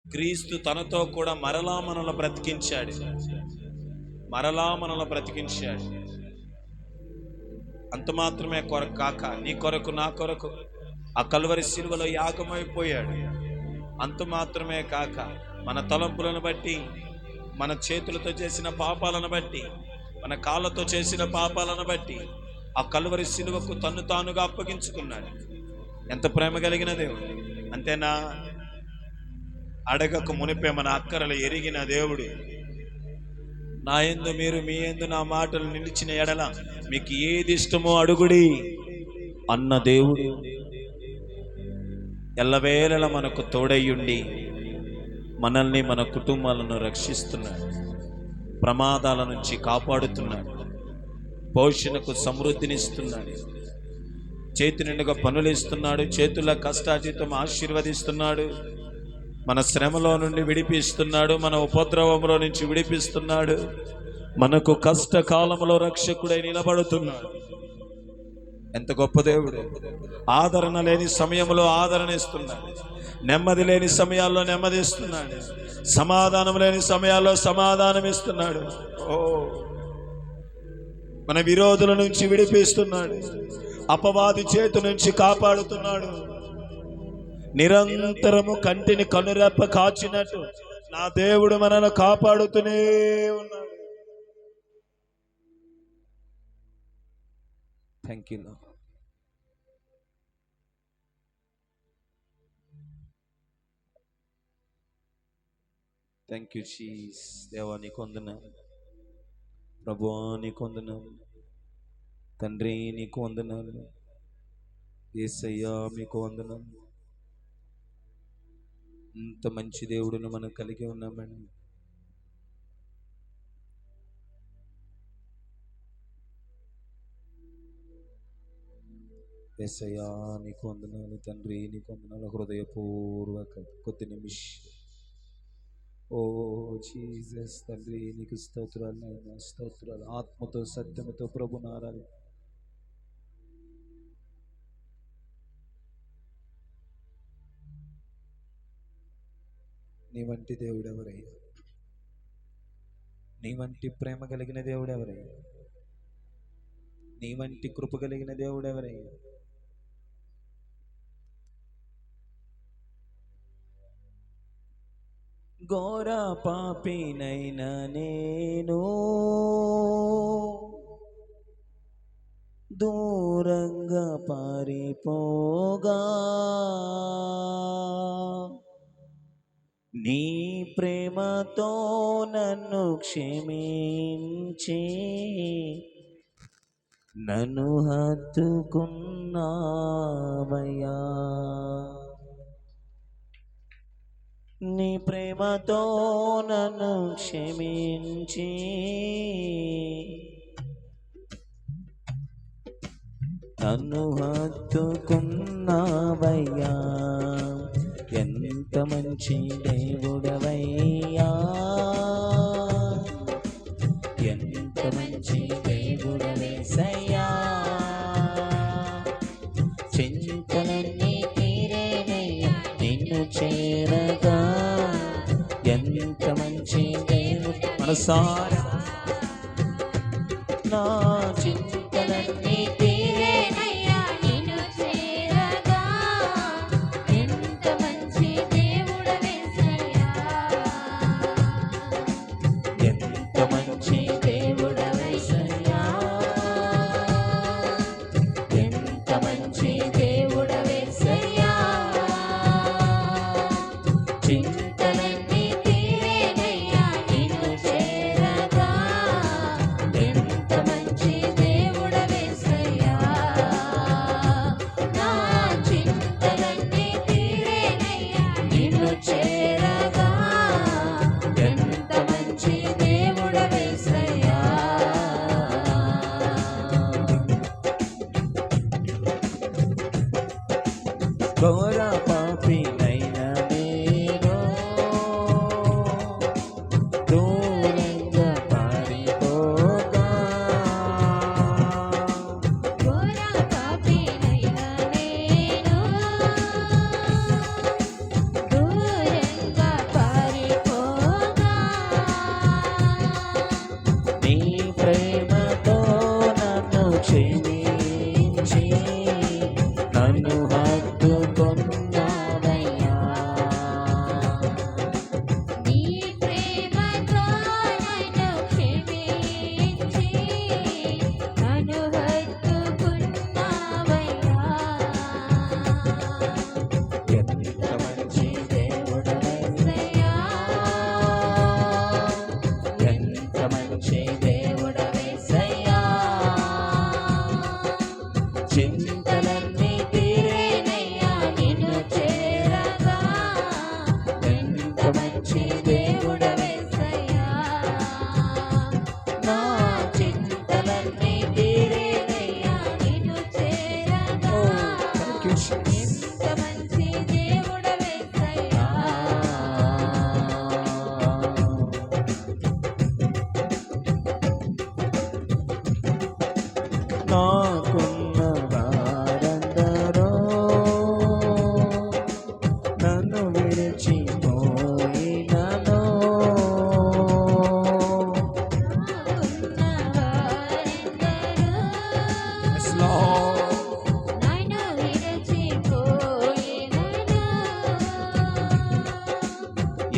క్రీస్తు తనతో కూడా మరలా మనల్ని బ్రతికించాడు. అంత మాత్రమే కొరకు కాక నీ కొరకు నా కొరకు ఆ కల్వరి శిలువలో యాగమైపోయాడు. అంత మాత్రమే కాక మన తలంపులను బట్టి, మన చేతులతో చేసిన పాపాలను బట్టి, మన కాళ్ళతో చేసిన పాపాలను బట్టి ఆ కల్వరి శిలువకు తన్ను తానుగా అప్పగించుకున్నాడు. ఎంత ప్రేమ కలిగిన దేవుడు! అంతేనా? అడగక మునిపే మన అక్కరలు ఎరిగిన దేవుడు. నా యందు మీరు మీ యందు నా మాటలు నిలిచిన ఎడల మీకు ఏది ఇష్టమో అడుగుడి అన్న దేవుడు ఎల్లవేళలా మనకు తోడయ్యుండి మనల్ని, మన కుటుంబాలను రక్షిస్తున్నాడు, ప్రమాదాల నుంచి కాపాడుతున్నాడు, పోషణకు సమృద్ధినిస్తున్నాడు, చేతి నిండుగా పనులు ఇస్తున్నాడు, చేతుల కష్టాజీతం ఆశీర్వదిస్తున్నాడు, మన శ్రమలో నుండి విడిపిస్తున్నాడు, మన ఉపద్రవంలో నుంచి విడిపిస్తున్నాడు, మనకు కష్టకాలంలో రక్షకుడై నిలబడుతున్నాడు. ఎంత గొప్ప దేవుడు! ఆదరణ లేని సమయంలో ఆదరణ ఇస్తున్నాడు, నెమ్మది లేని సమయాల్లో నెమ్మది ఇస్తున్నాడు, సమాధానం లేని సమయాల్లో సమాధానం ఇస్తున్నాడు. మన విరోధుల నుంచి విడిపిస్తున్నాడు, అపవాది చేతి నుంచి కాపాడుతున్నాడు. నిరంతరము కంటిని కనురెప్ప కాచినట్టు నా దేవుడు మనను కాపాడుతూనే ఉన్నాడు. Thank you. Thank you Jesus. దేవా నీకు వందనాలు, ప్రభువా నీకు వందనాలు, తండ్రి నీకు వందనాలు, యేసయ్యా మీకు వందనాలు. ఇంత మంచి దేవుడిని మనం కలిగి ఉన్నామండి. యేసయ్యా నీకు వందనాలు, తండ్రి నీకు వందనాలు. హృదయపూర్వక కొద్ది నిమిషం ఓ జీసస్ తండ్రి నీకు స్తోత్రాలు నాయనా, స్తోత్రాలు. ఆత్మతో సత్యముతో ప్రభుని ఆరాధన. నీ వంటి దేవుడు ఎవరయ్యా? నీ వంటి ప్రేమ కలిగిన దేవుడు ఎవరయ్యా? నీ వంటి కృప కలిగిన దేవుడు ఎవరయ్యా? ఘోర పాపినైనా నేను దూరంగా పారిపోగా నీ ప్రేమతో నన్ను క్షమించి నన్ను హత్తుకున్నావయ్యా. నీ ప్రేమతో నన్ను క్షమించి నన్ను హత్తుకున్నావయ్యా. ఎంత మంచి దేవుడవయ్యా, ఎంత మంచి దేవుడవేసయ్యా. చింతలన్నీ తీరేనయ్యా నిన్ను చేరగా. ఎంత మంచి దేవుడు! మనసారా నా చింతలన్నీ తీరేనయ్యా నిన్ను చేరగా. ఎంత మంచి దేవుడవేసయ్యా, ఎంత మంచి దేవుడవేసయ్యా, ఎంత మంచి దేవుడవేసయ్యా. చింతలన్నీ తీరేనయ్యా నిన్ను చేరగా. ఎంత మంచి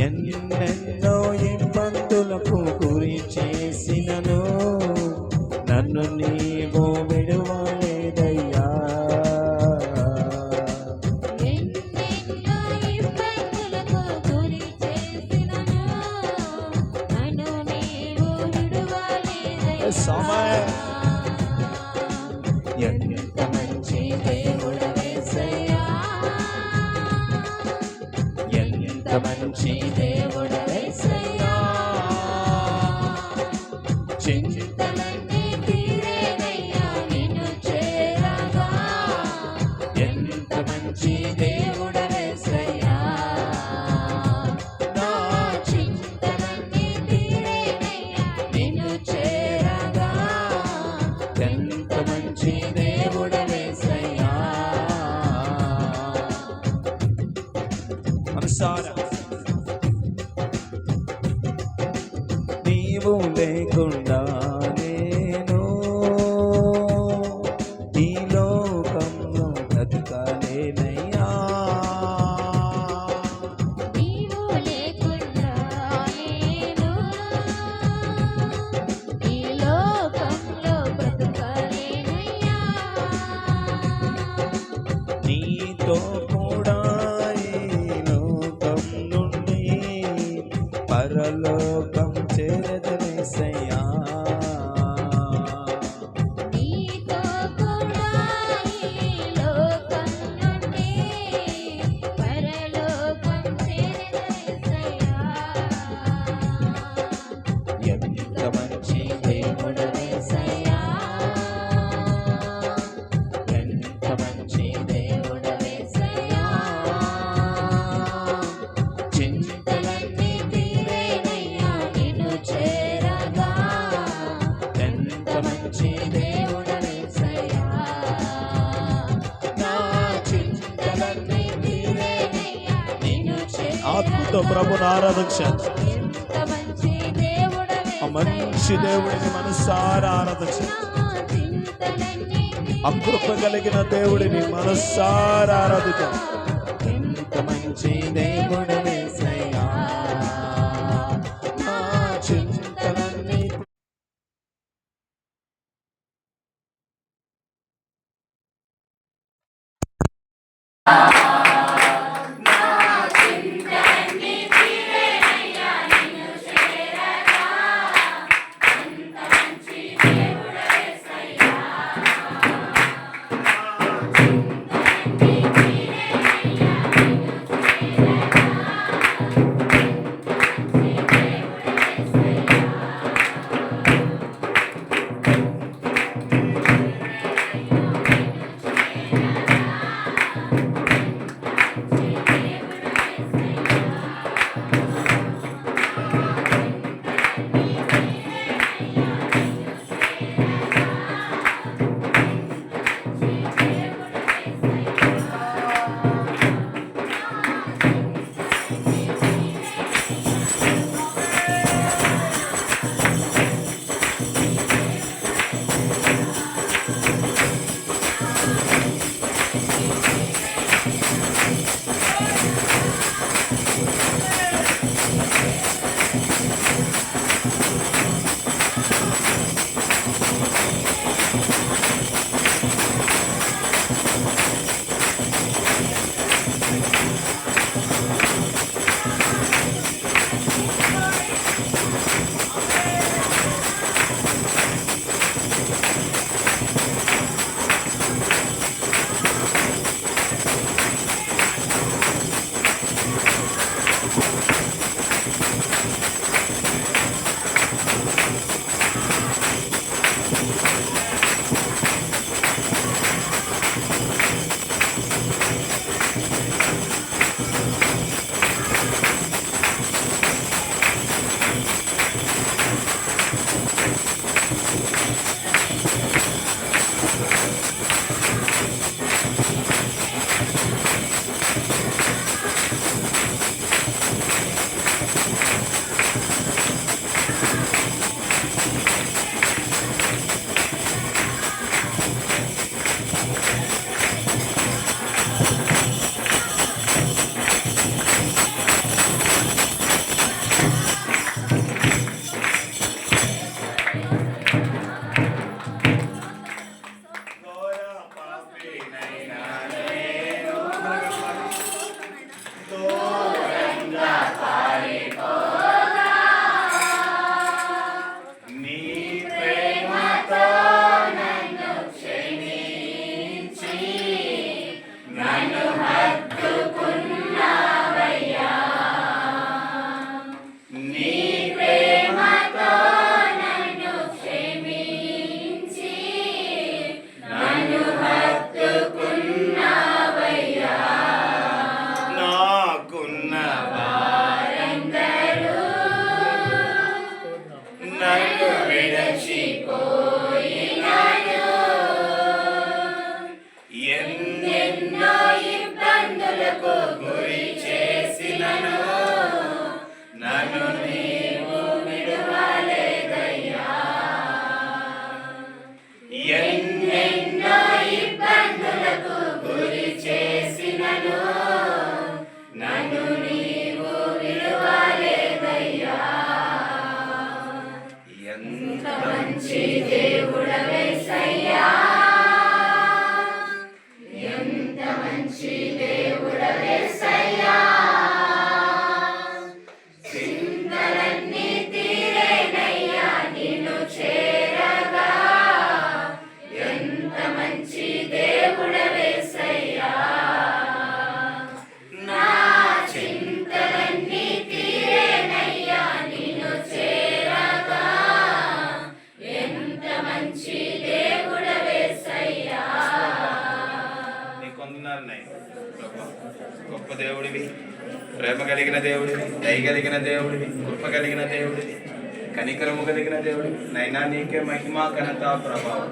ఎన్నెన్నో ఇబ్బందులకు గురి చేసినను నన్ను నీవు విడువలేదయ్యా. ఎన్నెన్నో ఇబ్బందులకు గురి చేసినను నన్ను నీవు విడువలేదయ్యా. సమయం ఎంత మంచి దేవుడవేసయ్యా, ఎంత మంచి దేవుడవేసయ్యా. చింతలన్నీ తీరేనయ్యా నిన్ను చేరగా. ఎంత మంచి దేవుడవేసయ్యా, నా చింతలన్నీ తీరేనయ్యా నిన్ను చేరగా. ఎంత మంచి దేవుడవేసయ్యా. మనసారా నీవు లేకుండా నేను ఈ లోకంలో బ్రతకలేనయ్యా. నీవు లేకుండా నేను ఈ లోకంలో బ్రతకలేనయ్యా. నీతో కూడా ఈ లోకం నుండి పరలోకం చేరదనేసయ్యా. నీతో కూడా ఈ లోకం నుండి పరలోకం చేరదనేసయ్యా. ఎంత మంచి దేవుడవేసయ్యా, ఎంత మంచి దేవుడవేసయ్యా. చింతలన్నీ తీరేనయ్యా నిన్ను చేరగా. ఎంత మంచి దేవుడవేసయ్యా, నా చింతలన్నీ తీరేనయ్యా నిన్ను చేరగా. ఆత్మతో ప్రభుని ఆరాధించండి. ఎంత మంచి ఆ దేవుడవేసయ్యా, మంచి దేవుడిని మనసారా ఆరాధించండి. నా చింతలన్నీ ఆ కృప కలిగిన దేవుడిని మనసారా ఆరాధించండి. ఎంత మంచి దేవుడవేసయ్యా, నా చింతలన్నీ దేవుడివి, ప్రేమ కలిగిన దేవుడివి, దయ కలిగిన దేవుడివి, కృప కలిగిన దేవుడివి, కనికరము కలిగిన దేవుడివి. నైనా నీకే మహిమ, ఘనత, ప్రభావం.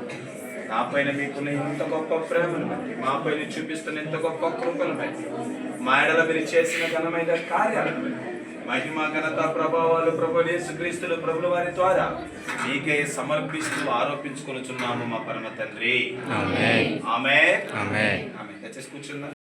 నా పైన మీకున్న ఇంత గొప్ప ప్రేమను బట్టి, మా పైన చూపిస్తున్న ఇంత గొప్ప కృపను బట్టి, మా ఎడల మీరు చేసిన ఘనమైన కార్యాలను బట్టి మహిమ, ఘనత, ప్రభావాలు ప్రభు యేసుక్రీస్తులు ప్రభుల వారి ద్వారా మీకే సమర్పిస్తూ ఆరోపించుకొనుచున్నాము మా పరమ తండ్రి. ఆమేన్. ఆమేన్. దయచేసి కూర్చున్నా.